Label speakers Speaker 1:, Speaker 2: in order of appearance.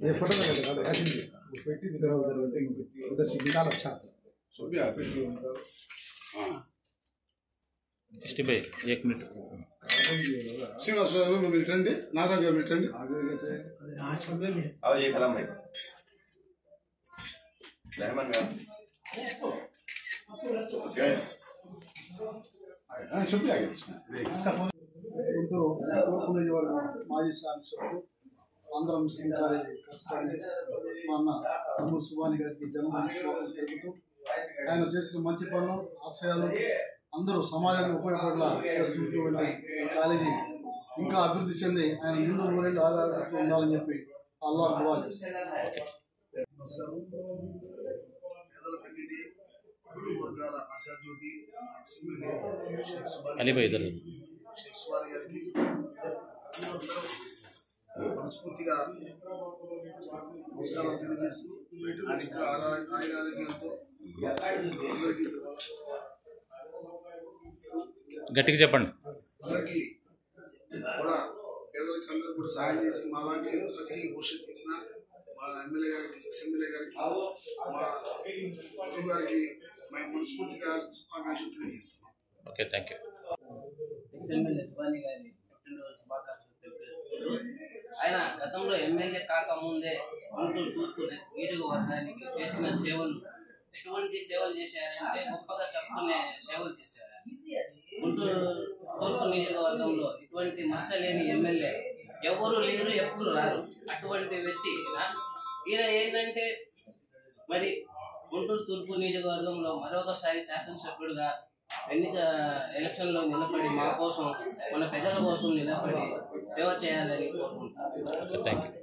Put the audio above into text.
Speaker 1: ये फोटो उधर से निकाल अच्छा एक मिनट రండి నాగరాజు గారు రండి आओ ये कलम भाई रहमान गार चुप जाइए इसका फोन మాజీ శాసనసభ్యులు ఆంధ్రం సింగ్ కాలేజీ మా అన్న తమ్ముడు సుబాని గారికి జన్మదిన తెలుపుతూ ఆయన చేసిన మంచి పనులు ఆశయాలు అందరూ సమాజానికి ఉపయోగపడేలా చేస్తున్నటువంటి ఈ కాలేజీ ఇంకా అభివృద్ధి చెంది ఆయన ముందు ఊరేళ్ళు ఆధారపడుతూ ఉండాలని చెప్పి అల్లాహ్ దువా చేస్తారు. మనస్ఫూర్తిగా నమస్కారం తెలియజేస్తూ ఆరోగ్యంతో
Speaker 2: గట్టిగా చెప్పండి.
Speaker 1: అందరికీ కూడా పేదలకి అందరూ కూడా సహాయం చేసి మా లాంటి రాజకీయ భవిష్యత్తు ఇచ్చిన మా ఎమ్మెల్యే గారికి ఎక్స్ఎమ్మెల్యే గారికి మా గురువు గారికి మేము మనస్ఫూర్తిగా శుభాకాంక్షలు తెలియజేస్తున్నాం.
Speaker 2: Okay, thank you.
Speaker 3: Ex-MLA Subani గారి పుట్టినరోజు శుభాకాంక్షలు తెలియజేస్తున్నారు. ఆయన గతంలో ఎమ్మెల్యే కాకముందే గుంటూరు తూర్పు నియోజకవర్గానికి చేసిన సేవలు ఎటువంటి సేవలు చేశారంటే గొప్పగా చెప్పుకునే సేవలు చేశారు. గుంటూరు తూర్పు నియోజకవర్గంలో ఇటువంటి మచ్చలేని ఎమ్మెల్యే ఎవరు లేరు, ఎప్పుడు రారు. అటువంటి వ్యక్తి ఈయన ఏంటంటే మరి గుంటూరు తూర్పు నియోజకవర్గంలో మరొకసారి శాసనసభ్యుడిగా ఎలక్షన్లో నిలబడి మా కోసం, మన ప్రజల కోసం నిలబడి సేవ చేయాలని కోరుకుంటున్నాను.
Speaker 2: Thank you.